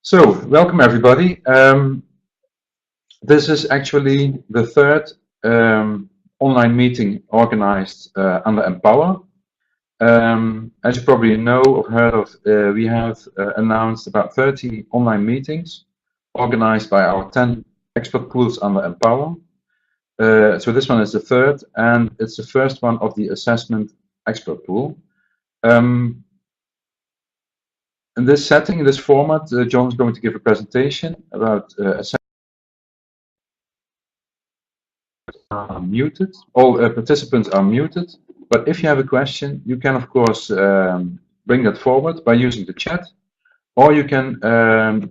So, welcome everybody. This is actually the third online meeting organized under Empower. As you probably know or heard of, we have announced about 30 online meetings organized by our 10 expert pools under Empower. So this one is the third, and it's the first one of the assessment expert pool. In this setting, in this format, John is going to give a presentation about assessment. Muted. All participants are muted, but if you have a question, you can of course bring that forward by using the chat, or you can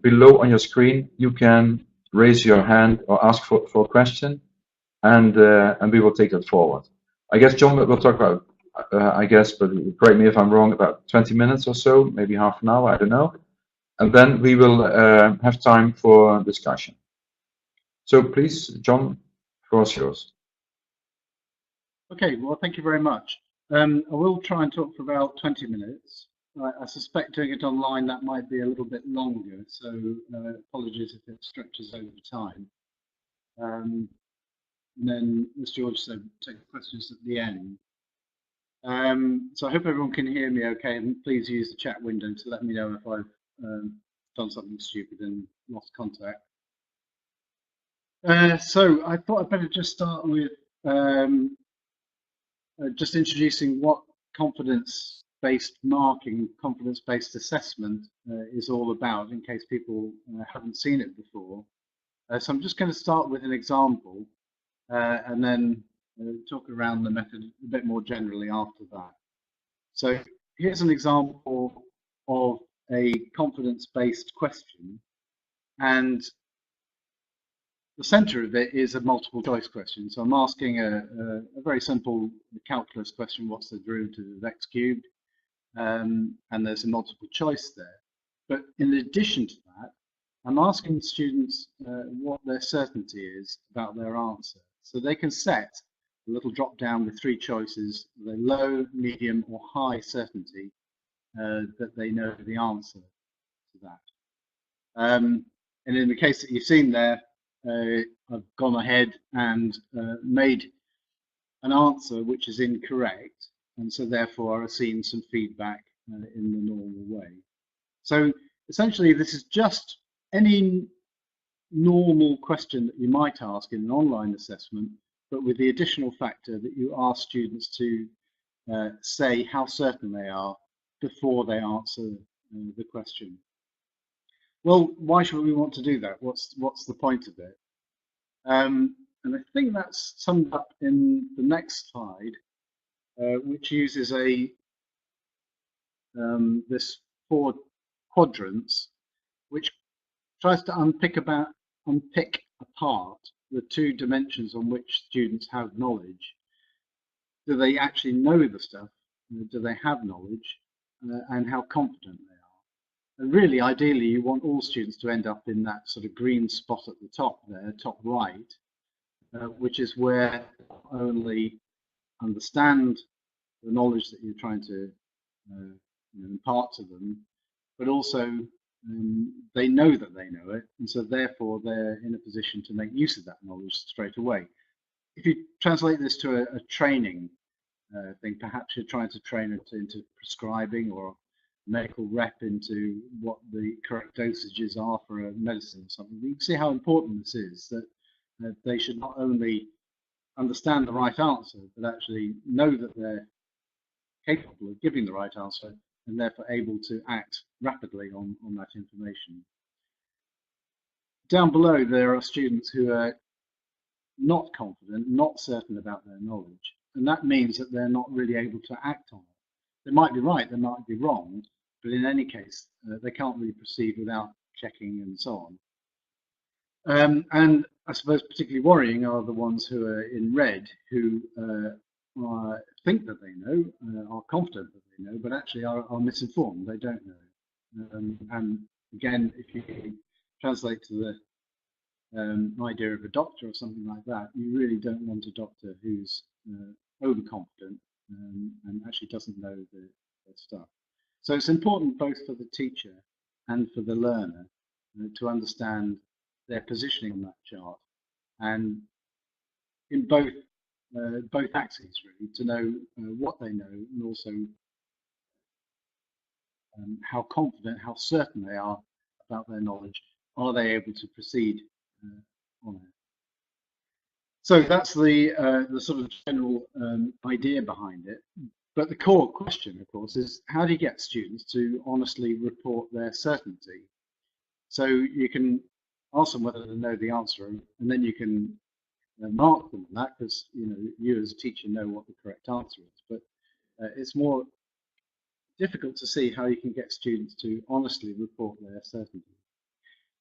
below on your screen you can raise your hand or ask for a question, and we will take that forward. I guess John will talk about I guess, but correct me if I'm wrong, about 20 minutes or so, maybe half an hour, I don't know, and then we will have time for discussion. So please, John, the floor is yours. Okay, well, thank you very much. I will try and talk for about 20 minutes. I suspect doing it online that might be a little bit longer, so apologies if it stretches over time. And then, as George said, take questions at the end. So I hope everyone can hear me okay, and please use the chat window to let me know if I've done something stupid and lost contact. So I thought I'd better just start with just introducing what confidence-based marking, confidence-based assessment is all about, in case people haven't seen it before. So I'm just going to start with an example and then talk around the method a bit more generally after that. So here's an example of a confidence-based question, and the center of it is a multiple choice question. So I'm asking a very simple calculus question: what's the derivative of x cubed? And there's a multiple choice there. But in addition to that, I'm asking students what their certainty is about their answer. So they can set a little drop down with three choices: the low, medium, or high certainty that they know the answer to that. And in the case that you've seen there, I've gone ahead and made an answer which is incorrect, and so therefore I've seen some feedback in the normal way. So essentially this is just any normal question that you might ask in an online assessment, but with the additional factor that you ask students to say how certain they are before they answer the question. Well, why should we want to do that? What's the point of it? And I think that's summed up in the next slide, which uses this 4 quadrants, which tries to unpick apart the 2 dimensions on which students have knowledge. Do they actually know the stuff? Do they have knowledge? And how confident they are? And really, ideally, you want all students to end up in that sort of green spot at the top there, top right, which is where they not only understand the knowledge that you're trying to impart to them, but also they know that they know it, and so therefore they're in a position to make use of that knowledge straight away. If you translate this to a training thing, perhaps you're trying to train it into prescribing or medical rep into what the correct dosages are for a medicine or something. You can see how important this is, that they should not only understand the right answer, but actually know that they're capable of giving the right answer and therefore able to act rapidly on that information. Down below, there are students who are not confident, not certain about their knowledge, and that means that they're not really able to act on it. They might be right, they might be wrong, but in any case, they can't really proceed without checking and so on. And I suppose particularly worrying are the ones who are in red, who think that they know, are confident that they know, but actually are misinformed. They don't know. And again, if you translate to the idea of a doctor or something like that, you really don't want a doctor who's overconfident and actually doesn't know the stuff. So it's important both for the teacher and for the learner to understand their positioning on that chart, and in both axes really, to know what they know, and also how confident, how certain they are about their knowledge. Are they able to proceed on it? So that's the sort of general idea behind it. But the core question, of course, is how do you get students to honestly report their certainty? So you can ask them whether they know the answer, and then you can mark them on that, because you as a teacher know what the correct answer is. But it's more difficult to see how you can get students to honestly report their certainty.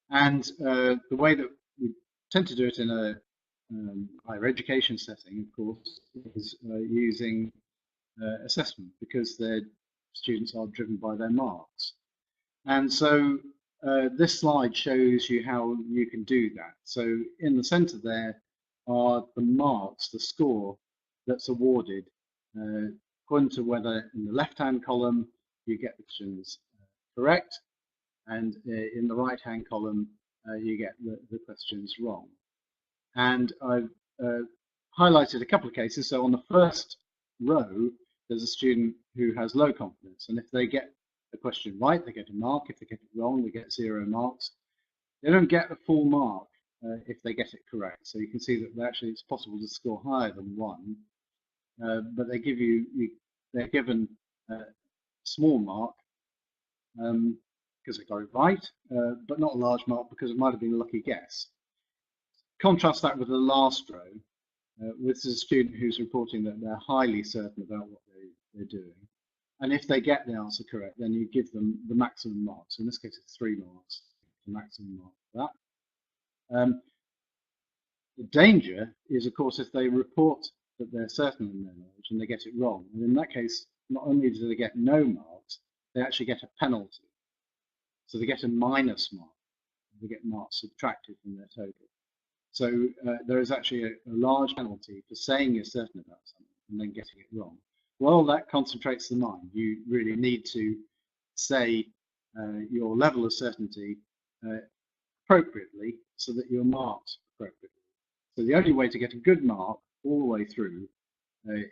And the way that we tend to do it in a higher education setting, of course, is using assessment, because their students are driven by their marks. And so this slide shows you how you can do that. So in the center there are the marks, the score that's awarded, according to whether in the left-hand column you get the questions correct, and in the right-hand column you get the questions wrong. And I've highlighted a couple of cases. So on the first row, there's a student who has low confidence, and if they get the question right, they get a mark. If they get it wrong, they get 0 marks. They don't get a full mark if they get it correct. So you can see that actually it's possible to score higher than 1, but they give they're given a small mark because they got it right, but not a large mark because it might have been a lucky guess. Contrast that with the last row, with a student who's reporting that they're highly certain about what they're doing. And if they get the answer correct, then you give them the maximum marks. In this case, it's 3 marks, the maximum mark for that. The danger is, of course, if they report that they're certain in their knowledge and they get it wrong. And in that case, not only do they get no marks, they actually get a penalty. So they get a minus mark. They get marks subtracted from their total. So there is actually a large penalty for saying you're certain about something and then getting it wrong. Well, that concentrates the mind. You really need to say your level of certainty appropriately so that you're marked appropriately. So the only way to get a good mark all the way through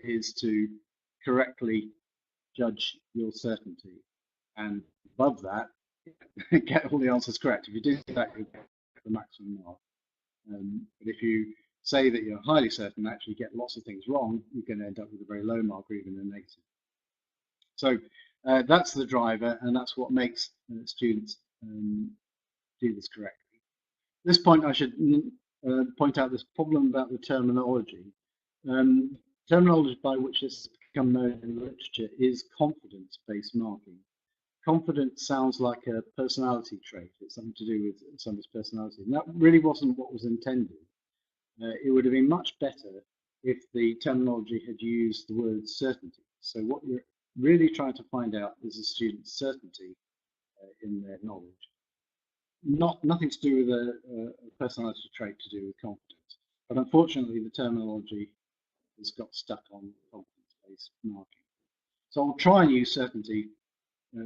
is to correctly judge your certainty. And above that, get all the answers correct. If you do that, you'll get the maximum mark. But if you say that you're highly certain and actually get lots of things wrong, you're going to end up with a very low mark or even a negative. So that's the driver, and that's what makes students do this correctly. At this point, I should point out this problem about the terminology. Terminology by which this has become known in literature is confidence-based marking. Confidence sounds like a personality trait. It's something to do with somebody's personality. And that really wasn't what was intended. It would have been much better if the terminology had used the word certainty. So what you're really trying to find out is a student's certainty in their knowledge. Nothing to do with a personality trait to do with confidence. But unfortunately, the terminology has got stuck on confidence-based marking. So I'll try and use certainty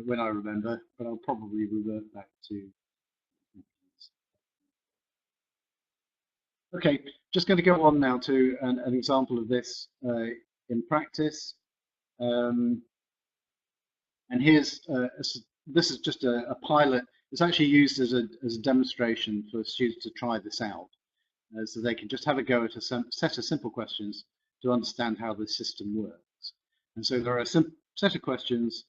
when I remember, but I'll probably revert back to confidence. Okay, just going to go on now to an example of this in practice. And here's this is just a pilot. It's actually used as a demonstration for students to try this out, so they can just have a go at a set of simple questions to understand how the system works. And so there are a set of questions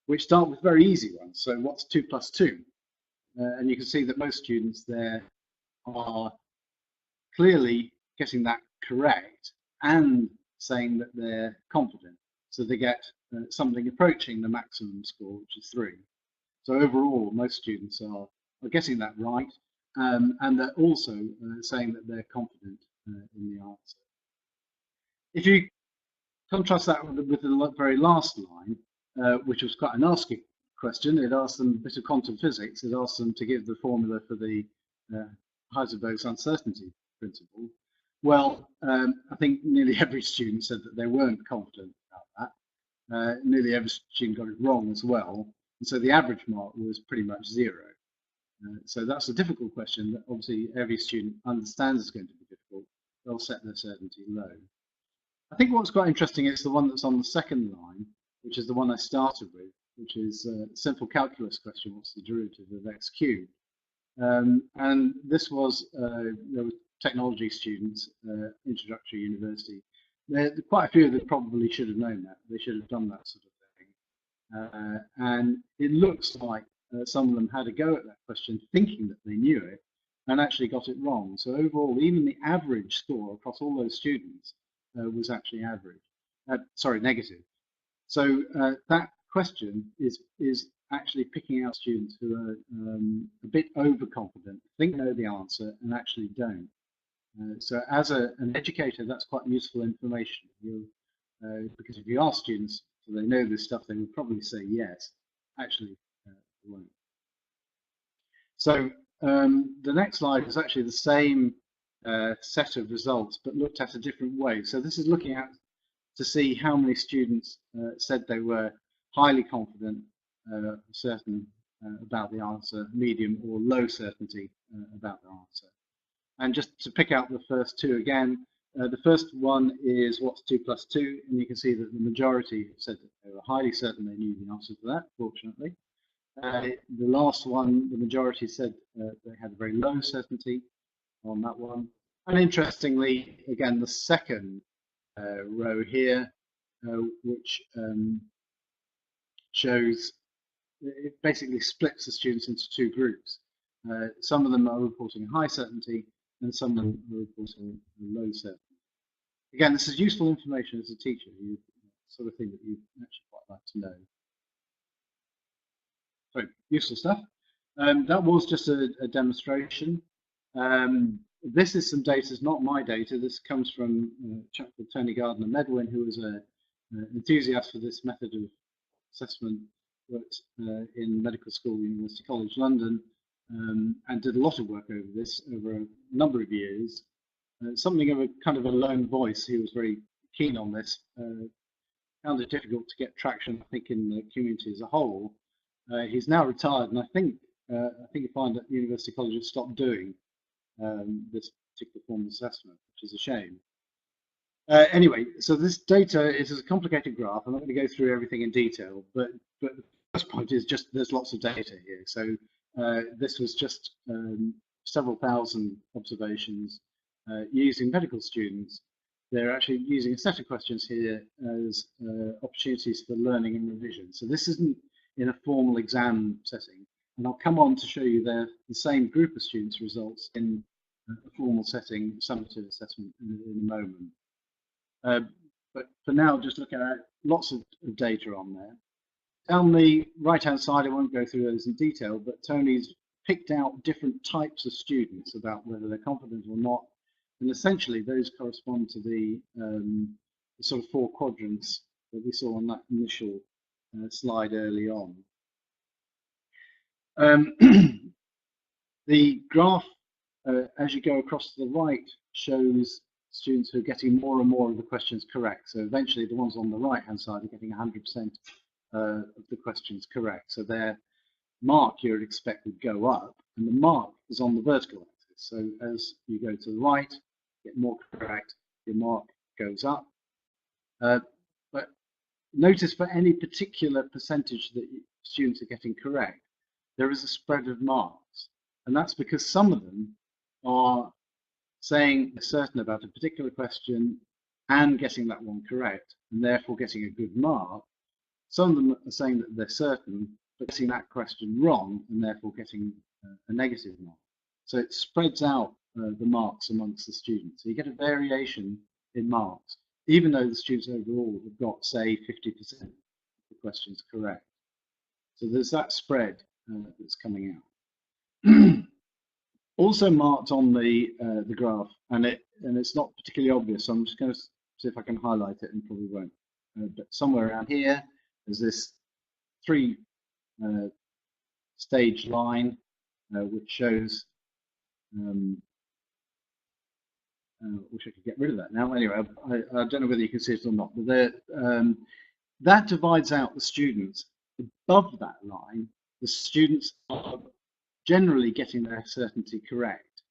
which start with very easy ones. So what's 2 plus 2? And you can see that most students there are clearly getting that correct and saying that they're confident. So they get something approaching the maximum score, which is 3. So overall, most students are getting that right, and they're also saying that they're confident in the answer. If you contrast that with the very last line, which was quite a nasty question, it asked them a bit of quantum physics. It asked them to give the formula for the Heisenberg's uncertainty principle. Well, I think nearly every student said that they weren't confident about that. Nearly every student got it wrong as well. And so the average mark was pretty much 0. So that's a difficult question that obviously every student understands is going to be difficult. They'll set their certainty low. I think what's quite interesting is the one that's on the second line, which is the one I started with, which is a simple calculus question: what's the derivative of x cubed? And this was, there were technology students, introductory university. Quite a few of them probably should have known that. They should have done that sort of thing. And it looks like some of them had a go at that question thinking that they knew it and actually got it wrong. So overall, even the average score across all those students was actually negative. So that question is actually picking out students who are a bit overconfident, think they know the answer, and actually don't. So as an educator, that's quite useful information. Because if you ask students, do they know this stuff, they would probably say yes. Actually, they won't. So the next slide is actually the same set of results, but looked at a different way. So this is looking at to see how many students said they were highly confident, certain about the answer, medium or low certainty about the answer. And just to pick out the first two again, the first one is what's 2 plus 2, and you can see that the majority said that they were highly certain they knew the answer to that, fortunately. The last one, the majority said they had a very low certainty on that one. And interestingly, again, the second row here, which shows, it basically splits the students into two groups. Some of them are reporting high certainty and some of them are reporting low certainty. Again, this is useful information as a teacher, sort of thing that you actually quite like to know. So, useful stuff. That was just a demonstration. This is some data, it's not my data. This comes from a chap called Tony Gardner-Medwin, who was an enthusiast for this method of assessment, worked in medical school, University College London, and did a lot of work over this over a number of years. Something of a kind of a lone voice. He was very keen on this. Found it difficult to get traction, I think, in the community as a whole. He's now retired, and I think you find that University College have stopped doing this particular form of assessment, which is a shame. Anyway, so this data is a complicated graph. I'm not going to go through everything in detail, but the first point is just there's lots of data here. So this was just several thousand observations using medical students. They're actually using a set of questions here as opportunities for learning and revision. So this isn't in a formal exam setting, and I'll come on to show you the same group of students' results in a formal setting, summative assessment, in a moment. But for now, just looking at lots of data on there. Down the right-hand side, I won't go through those in detail, but Tony's picked out different types of students about whether they're confident or not, and essentially those correspond to the sort of 4 quadrants that we saw on that initial slide early on. The graph, as you go across to the right, shows students who are getting more and more of the questions correct. So eventually the ones on the right-hand side are getting 100% of the questions correct. So their mark you would expect would go up, and the mark is on the vertical axis. So as you go to the right, get more correct, your mark goes up. But notice for any particular percentage that students are getting correct, there is a spread of marks. And that's because some of them are saying they're certain about a particular question and getting that one correct, and therefore getting a good mark. Some of them are saying that they're certain, but getting that question wrong, and therefore getting a negative mark. So it spreads out the marks amongst the students. So you get a variation in marks, even though the students overall have got, say, 50% of the questions correct. So there's that spread that's coming out. Also marked on the graph, and it's not particularly obvious, so I'm just going to see if I can highlight it, and probably won't. But somewhere around here, there's this 3 stage line, which shows. Wish I could get rid of that now. Anyway, I don't know whether you can see it or not, but that divides out the students. Above that line, the students are generally getting their certainty correct.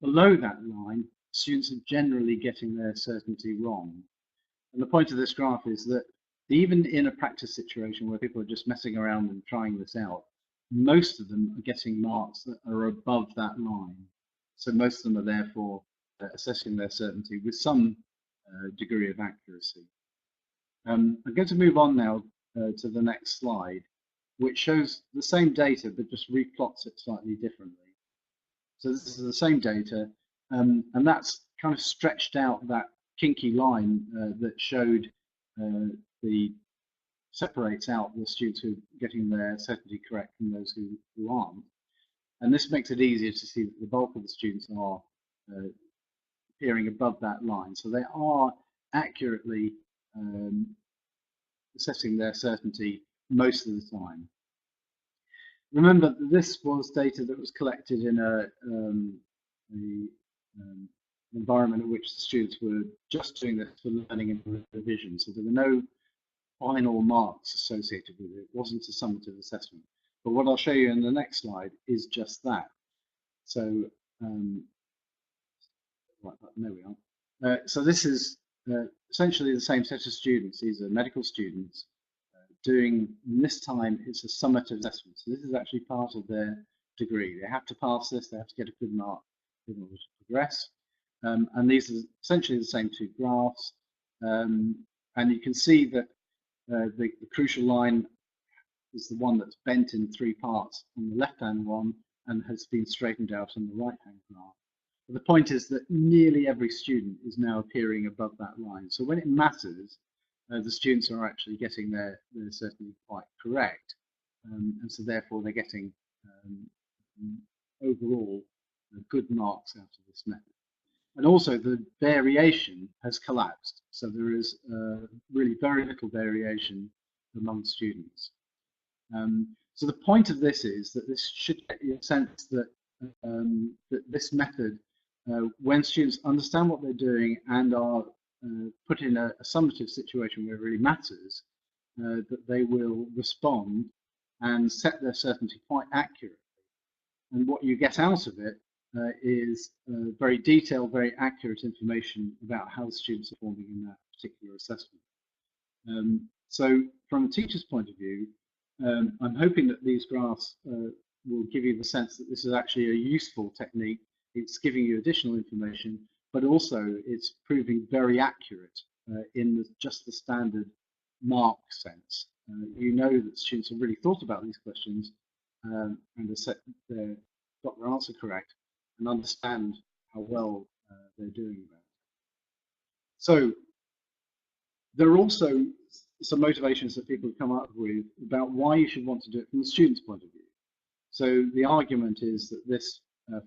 Below that line, students are generally getting their certainty wrong. And the point of this graph is that even in a practice situation where people are just messing around and trying this out, most of them are getting marks that are above that line. So most of them are therefore assessing their certainty with some degree of accuracy. I'm going to move on now to the next slide, which shows the same data but just replots it slightly differently. So this is the same data, and that's kind of stretched out that kinky line that showed separates out the students who are getting their certainty correct from those who aren't. And this makes it easier to see that the bulk of the students are appearing above that line. So they are accurately assessing their certainty most of the time. Remember that this was data that was collected in an environment in which the students were just doing this for learning and revision. So there were no final marks associated with it. It wasn't a summative assessment. But what I'll show you in the next slide is just that. So, right, there we are. So this is essentially the same set of students. These are medical students doing, this time it's a summative assessment. So this is actually part of their degree. They have to pass this, they have to get a good mark in order to progress. And these are essentially the same two graphs. And you can see that the crucial line is the one that's bent in three parts on the left-hand one and has been straightened out on the right-hand graph. But the point is that nearly every student is now appearing above that line. So when it matters, the students are actually getting their certainty quite correct. And so therefore they're getting overall good marks out of this method. And also the variation has collapsed. So there is really very little variation among students. So the point of this is that this should get you a sense that, that this method, when students understand what they're doing and are put in a summative situation where it really matters, that they will respond and set their certainty quite accurately. And what you get out of it is very detailed, very accurate information about how the students are performing in that particular assessment. So from a teacher's point of view, I'm hoping that these graphs will give you the sense that this is actually a useful technique. It's giving you additional information, but also it's proving very accurate in just the standard mark sense. You know that students have really thought about these questions and have got their answer correct and understand how well they're doing that. So there are also some motivations that people have come up with about why you should want to do it from the student's point of view. So the argument is that this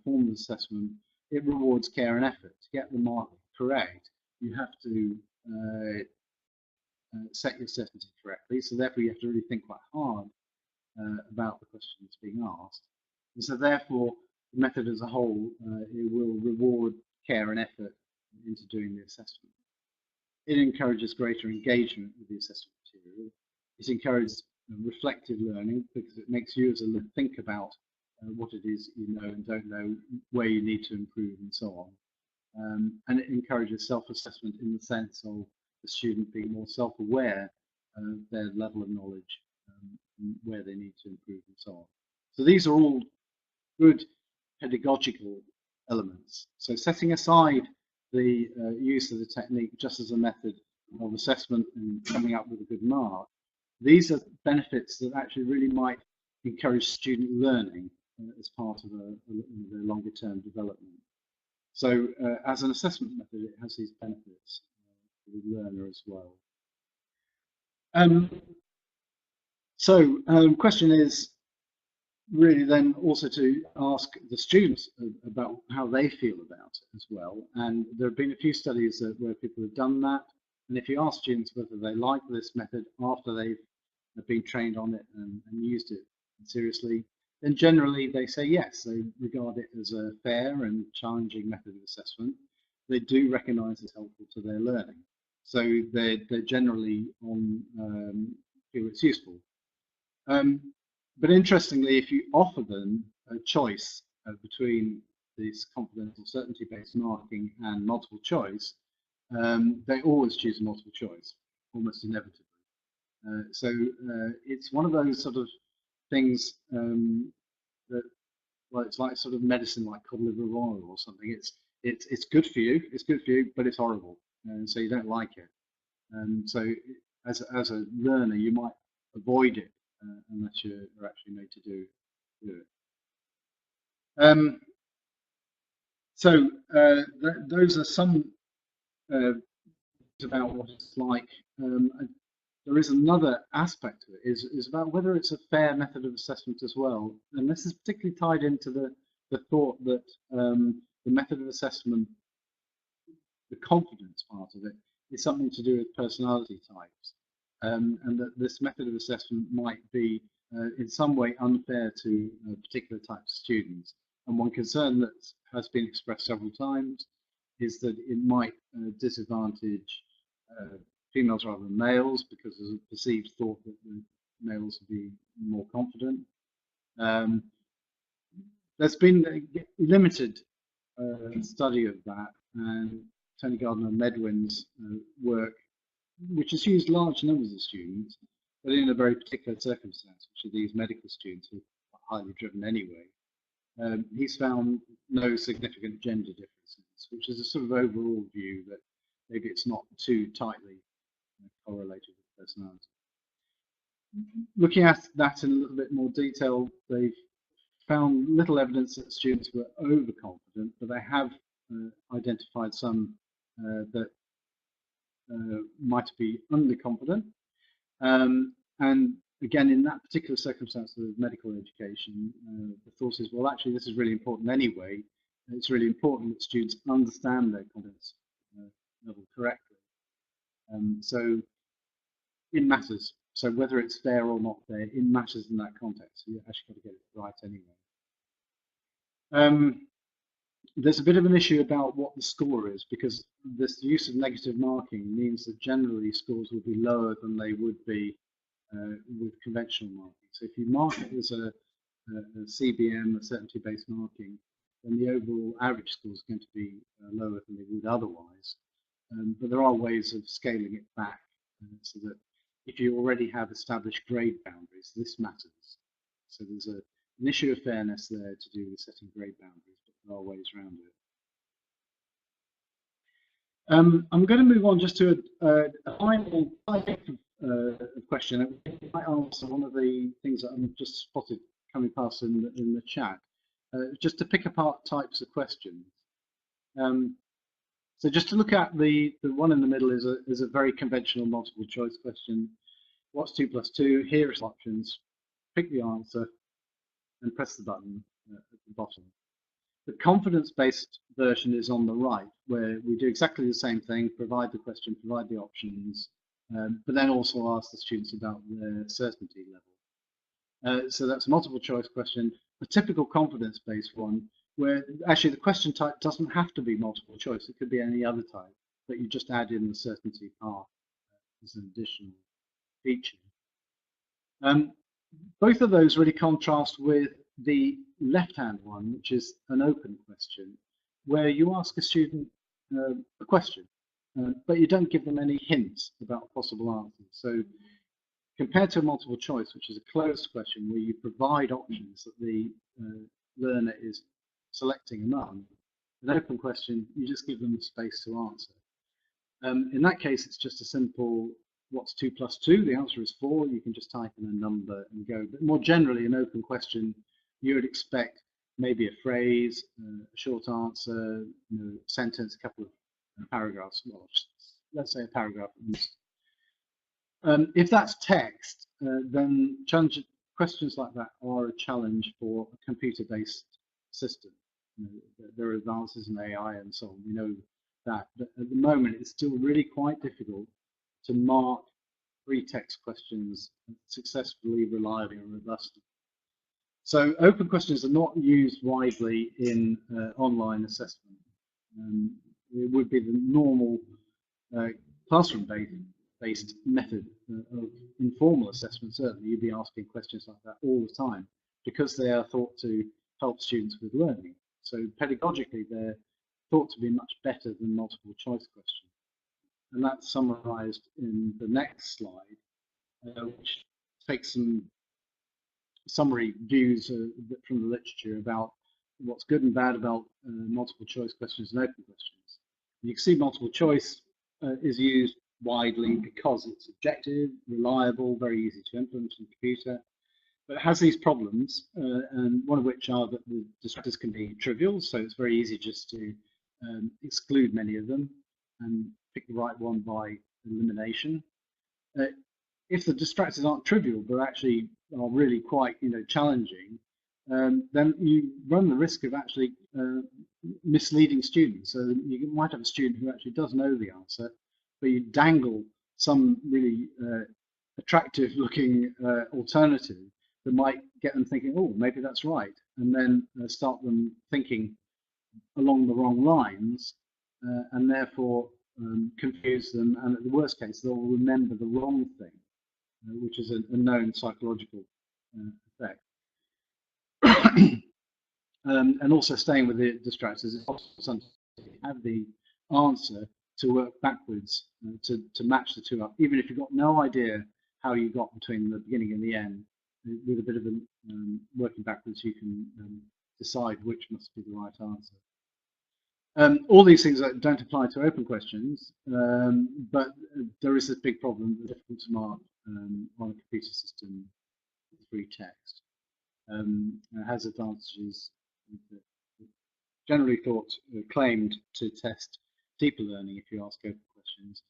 form of assessment, it rewards care and effort. To get the mark correct, you have to set your certainty correctly. So therefore you have to really think quite hard about the question that's being asked. And so therefore the method as a whole, it will reward care and effort into doing the assessment. It encourages greater engagement with the assessment material. It encourages reflective learning because it makes you as a learner think about what it is you know and don't know, where you need to improve and so on. And it encourages self-assessment in the sense of the student being more self-aware of their level of knowledge, and where they need to improve and so on. So these are all good pedagogical elements. So setting aside the use of the technique just as a method of assessment and coming up with a good mark, these are benefits that actually really might encourage student learning as part of their longer term development. So as an assessment method, it has these benefits for the learner as well. Question is really then also to ask the students about how they feel about it as well. And there have been a few studies where people have done that. And if you ask students whether they like this method after they've been trained on it and used it seriously, then generally they say yes, they regard it as a fair and challenging method of assessment. They do recognize it's helpful to their learning. So they're generally feel it's useful. But interestingly, if you offer them choice between this confidence or certainty-based marking and multiple choice, they always choose multiple choice, almost inevitably. So it's one of those sort of things that, well, it's like sort of medicine, like cod liver oil or something. It's good for you. It's good for you, but it's horrible, and so you don't like it. And so, as a learner, you might avoid it unless you're actually made to do it. So those are some about what it's like. There is another aspect of it, is about whether it's a fair method of assessment as well. And this is particularly tied into the thought that the method of assessment, the confidence part of it, is something to do with personality types. And that this method of assessment might be in some way unfair to particular types of students. And one concern that has been expressed several times is that it might disadvantage females rather than males, because there's a perceived thought that the males would be more confident. There's been a limited study of that, and Tony Gardner and Medwin's work, which has used large numbers of students, but in a very particular circumstance, which are these medical students who are highly driven anyway. He's found no significant gender differences, which is a sort of overall view that maybe it's not too tightly correlated with personality. Looking at that in a little bit more detail, they've found little evidence that students were overconfident, but they have identified some that might be underconfident. And again, in that particular circumstance of medical education, the thought is, well, actually, this is really important anyway. It's really important that students understand their confidence level correctly. So it matters. So whether it's fair or not fair, it matters in that context. So you actually got to get it right anyway. There's a bit of an issue about what the score is, because this use of negative marking means that generally scores will be lower than they would be with conventional marking. So if you mark it as a CBM, a certainty-based marking, then the overall average score is going to be lower than they would otherwise. But there are ways of scaling it back so that if you already have established grade boundaries, this matters. So there's an issue of fairness there to do with setting grade boundaries, but there are ways around it. I'm going to move on just to a final question. It might answer one of the things that I've just spotted coming past in the chat, just to pick apart types of questions. So just to look at the one in the middle is a very conventional multiple choice question. What's 2 plus 2? Here are options. Pick the answer and press the button at the bottom. The confidence-based version is on the right, where we do exactly the same thing, provide the question, provide the options, but then also ask the students about their certainty level. So that's a multiple choice question. A typical confidence-based one, where actually the question type doesn't have to be multiple choice. It could be any other type, but you just add in the certainty part as an additional feature. Both of those really contrast with the left-hand one, which is an open question, where you ask a student a question, but you don't give them any hints about possible answers. So compared to a multiple choice, which is a closed question where you provide options that the learner is selecting among, an open question, you just give them the space to answer. In that case, it's just a simple, what's 2 plus 2? The answer is 4. You can just type in a number and go. But more generally, an open question, you would expect maybe a phrase, a short answer, a sentence, a couple of paragraphs. Well, let's say a paragraph. If that's text, then questions like that are a challenge for a computer-based system. There are advances in AI and so on. We know that, but at the moment, it's still really quite difficult to mark free text questions successfully, reliably, and robustly. So open questions are not used widely in online assessment. It would be the normal classroom-based method of informal assessment. Certainly, you'd be asking questions like that all the time, because they are thought to help students with learning. So pedagogically, they're thought to be much better than multiple choice questions. And that's summarized in the next slide, which takes some summary views from the literature about what's good and bad about multiple choice questions and open questions. You can see multiple choice is used widely because it's objective, reliable, very easy to implement in the computer, but it has these problems, and one of which are that the distractors can be trivial, so it's very easy just to exclude many of them and pick the right one by elimination. If the distractors aren't trivial but actually are really quite challenging, then you run the risk of actually misleading students. So you might have a student who actually does know the answer, but you dangle some really attractive looking alternative that might get them thinking, oh, maybe that's right, and then start them thinking along the wrong lines, and therefore confuse them, and at the worst case they'll remember the wrong thing, which is a known psychological effect. And also staying with the distractors, it's also something to have the answer to work backwards to match the two up, even if you've got no idea how you got between the beginning and the end. With a bit of working backwards, you can decide which must be the right answer. All these things don't apply to open questions, but there is this big problem, difficult to mark on a computer system with free text. It has advantages generally claimed to test deeper learning if you ask open questions,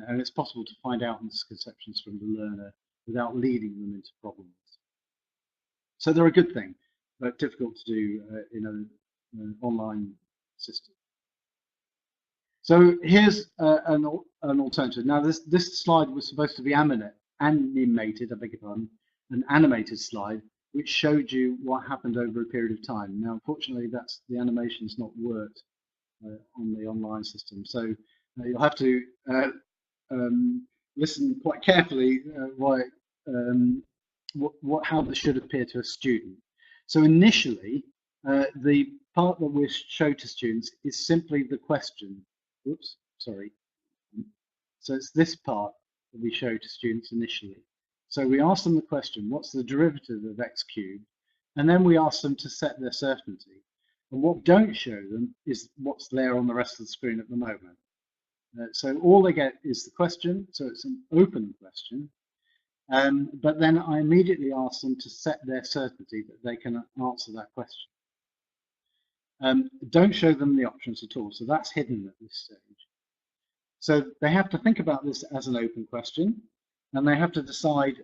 and it's possible to find out misconceptions from the learner without leading them into problems. So they're a good thing, but difficult to do in an online system. So here's an alternative. Now this slide was supposed to be animated, I beg your pardon, an animated slide which showed you what happened over a period of time. Now, unfortunately, the animation's not worked on the online system, so you'll have to listen quite carefully how this should appear to a student. So initially, the part that we show to students is simply the question. Oops, sorry. So it's this part that we show to students initially. So we ask them the question, what's the derivative of x cubed? And then we ask them to set their certainty. And what we don't show them is what's there on the rest of the screen at the moment. So all they get is the question, so it's an open question. But then I immediately ask them to set their certainty that they can answer that question. Don't show them the options at all, so that's hidden at this stage. So they have to think about this as an open question, and they have to decide.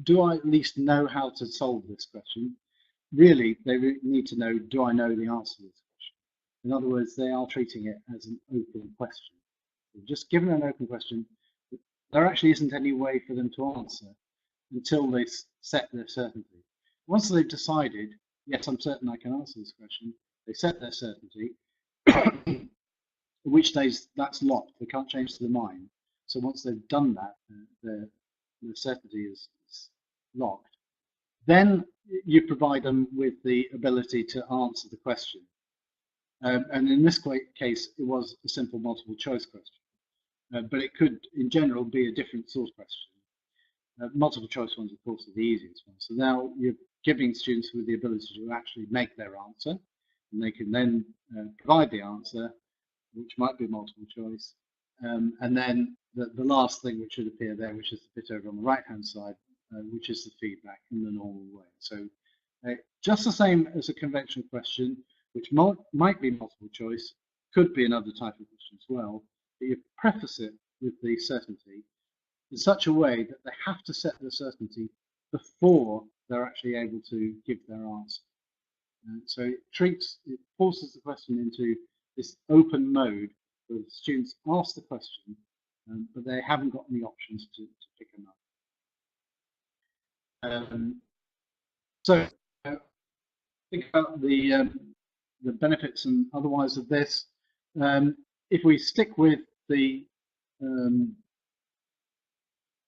Do I at least know how to solve this question? Really, they need to know, do I know the answer to this question? In other words, they are treating it as an open question. They're just given an open question, there actually isn't any way for them to answer until they set their certainty. Once they've decided, yes, I'm certain I can answer this question, they set their certainty, in which days that's locked, they can't change their mind. So once they've done that, their certainty is locked. Then you provide them with the ability to answer the question. And in this case, it was a simple multiple choice question. But it could, in general, be a different sort of question. Multiple choice ones, of course, are the easiest ones. So now you're giving students with the ability to actually make their answer, and they can then provide the answer, which might be multiple choice. And then the last thing which should appear there, which is the bit over on the right-hand side, which is the feedback in the normal way. So just the same as a conventional question, which might be multiple choice, could be another type of question as well, but you preface it with the certainty in such a way that they have to set the certainty before they're actually able to give their answer. So it forces the question into this open mode where the students ask the question, but they haven't got any options to pick them up. So think about the benefits and otherwise of this. If we stick with the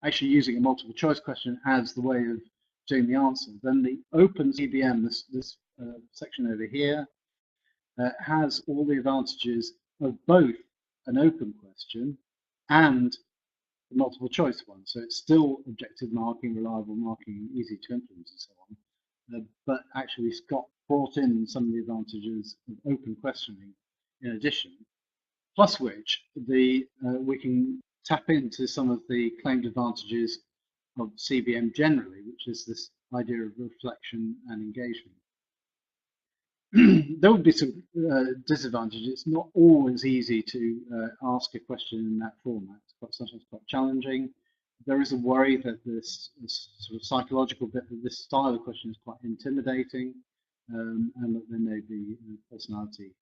actually using a multiple choice question as the way of doing the answer, then the open CBM, this section over here, has all the advantages of both an open question and the multiple choice one. So it's still objective marking, reliable marking, easy to implement and so on. But actually it's got brought in some of the advantages of open questioning in addition, plus which we can tap into some of the claimed advantages of CBM generally, which is this idea of reflection and engagement. There would be some disadvantages. It's not always easy to ask a question in that format. It's sometimes quite challenging. There is a worry that this sort of psychological bit, that this style of question is quite intimidating, and that there may be personality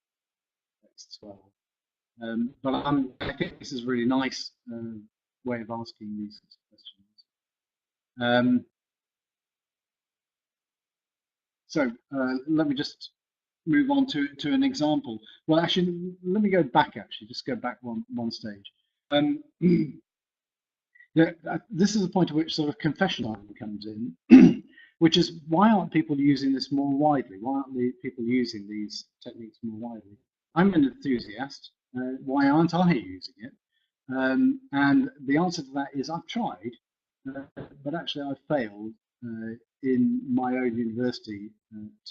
effects as well. But I think this is a really nice way of asking these questions. So let me just move on to an example. Well, actually, let me go back. Just go back one stage. This is a point at which sort of confession time comes in, which is why aren't people using this more widely? Why aren't people using these techniques more widely? I'm an enthusiast. Why aren't I using it? And the answer to that is I've tried, but actually I've failed in my own university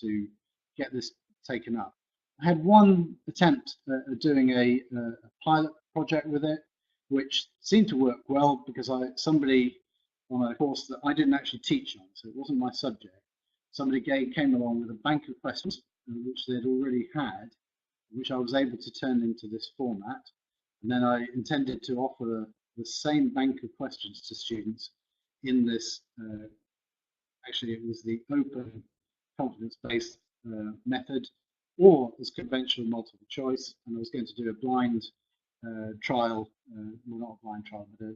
to get this taken up. I had one attempt at doing a pilot project with it, which seemed to work well because somebody on a course that I didn't actually teach on, so it wasn't my subject, somebody came along with a bank of questions which they'd already had, which I was able to turn into this format. And then I intended to offer the same bank of questions to students in this, actually it was the open confidence-based method, or as conventional multiple choice, and I was going to do a blind trial, well not a blind trial, but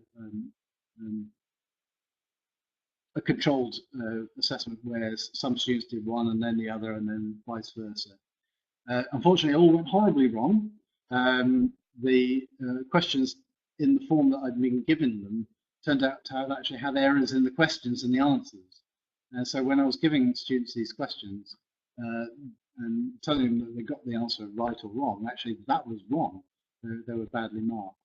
a controlled assessment where some students did one and then the other and then vice versa. Unfortunately, it all went horribly wrong. The questions in the form that I'd been given them turned out to have actually had errors in the questions and the answers. And so when I was giving students these questions and telling them that they got the answer right or wrong, actually that was wrong. They were badly marked.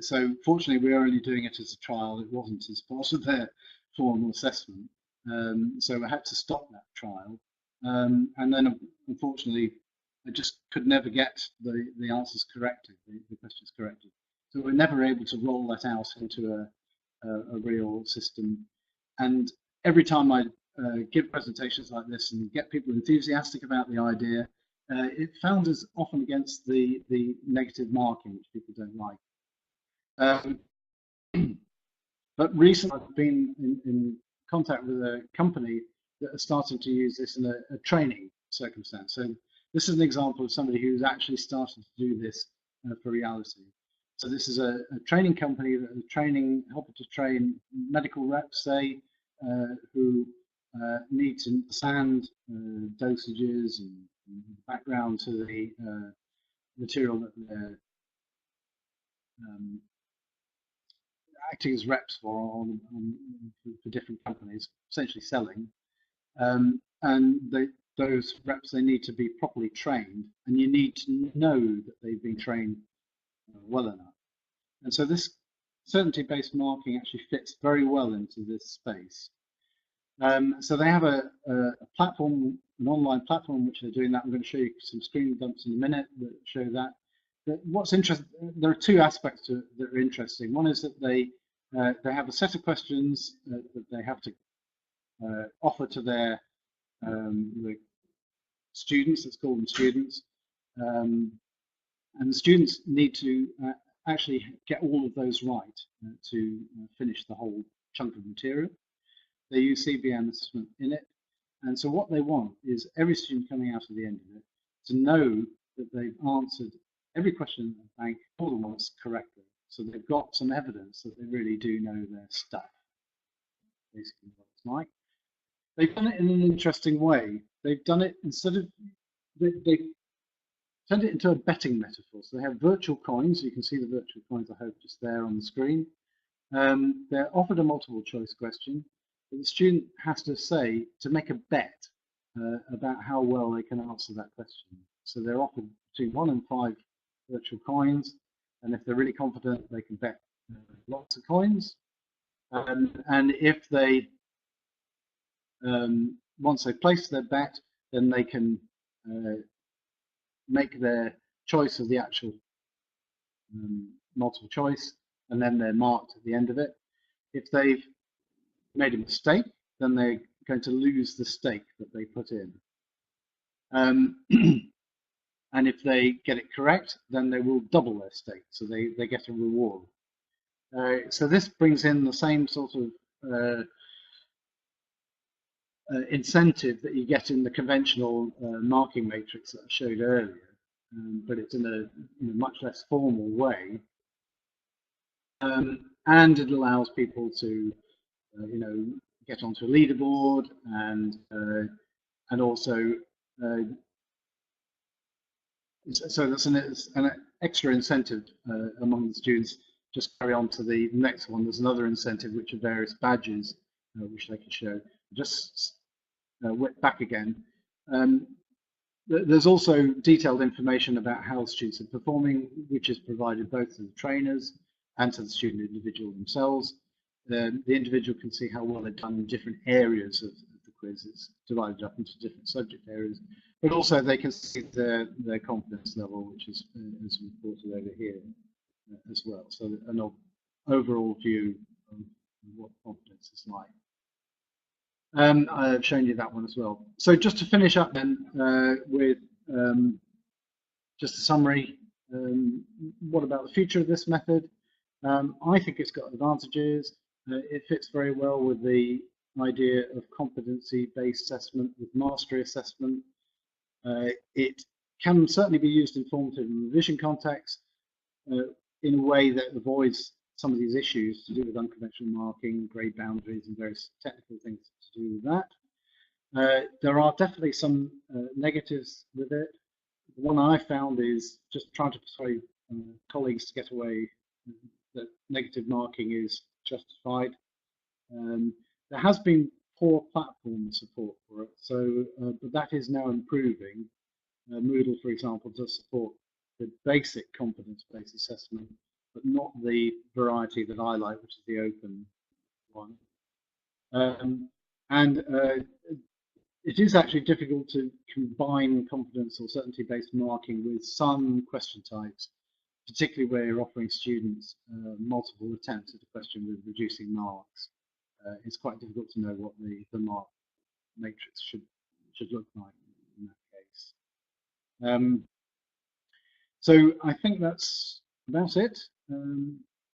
So fortunately, we were only doing it as a trial. It wasn't as part of their formal assessment. So I had to stop that trial. And then unfortunately, I just could never get the answers corrected, the questions corrected. So we're never able to roll that out into a real system. And every time I give presentations like this and get people enthusiastic about the idea, it founders often against the negative marking, which people don't like. But recently I've been in contact with a company that are starting to use this in a training circumstance. So this is an example of somebody who's actually started to do this for reality. So this is a training company that is helping to train medical reps, say, who need to understand dosages and background to the material that they're acting as reps for different companies, essentially selling. And those reps, they need to be properly trained, and you need to know that they've been trained well enough. And so this certainty-based marking actually fits very well into this space. So they have a platform, an online platform, which they're doing that. I'm going to show you some screen dumps in a minute that show that. But what's interesting, there are two aspects to it that are interesting. One is that they have a set of questions that they have to offer to their the students. Let's call them students, and the students need to actually get all of those right to finish the whole chunk of material. They use CBM assessment in it, and so what they want is every student coming out at the end of it to know that they've answered every question in the bank more than once correctly. So they've got some evidence that they really do know their stuff, basically what it's like. They've done it in an interesting way. They've done it instead of, they turned it into a betting metaphor. So they have virtual coins. You can see the virtual coins, I hope, just there on the screen. They're offered a multiple choice question. But the student has to make a bet about how well they can answer that question. So they're offered between 1 and 5 virtual coins, and if they're really confident, they can bet lots of coins. And if they, once they've placed their bet, then they can make their choice of the actual multiple choice, and then they're marked at the end of it. If they've made a mistake, then they're going to lose the stake that they put in. And if they get it correct, then they will double their stake, so they get a reward. So this brings in the same sort of incentive that you get in the conventional marking matrix that I showed earlier, but it's in a much less formal way. And it allows people to, get onto a leaderboard and also, so that's an extra incentive among the students. Just carry on to the next one. There's another incentive, which are various badges, which they can show. Just whip back again. There's also detailed information about how students are performing, which is provided both to the trainers and to the student individual themselves. The individual can see how well they've done in different areas of the quiz. It's divided up into different subject areas, but also they can see their confidence level, which is as reported over here as well. So an overall view of what confidence is like. I've shown you that one as well. So just to finish up then with just a summary, what about the future of this method? I think it's got advantages. It fits very well with the idea of competency-based assessment with mastery assessment. It can certainly be used in formative and revision context in a way that avoids some of these issues to do with unconventional marking, grade boundaries, and various technical things to do with that. There are definitely some negatives with it. The one I found is just trying to persuade colleagues to get away that negative marking is justified. There has been poor platform support for it, so but that is now improving. Moodle, for example, does support the basic competence-based assessment, but not the variety that I like, which is the open one. It is actually difficult to combine confidence or certainty-based marking with some question types, particularly where you're offering students multiple attempts at a question with reducing marks. It's quite difficult to know what the mark matrix should look like in that case. So I think that's about it.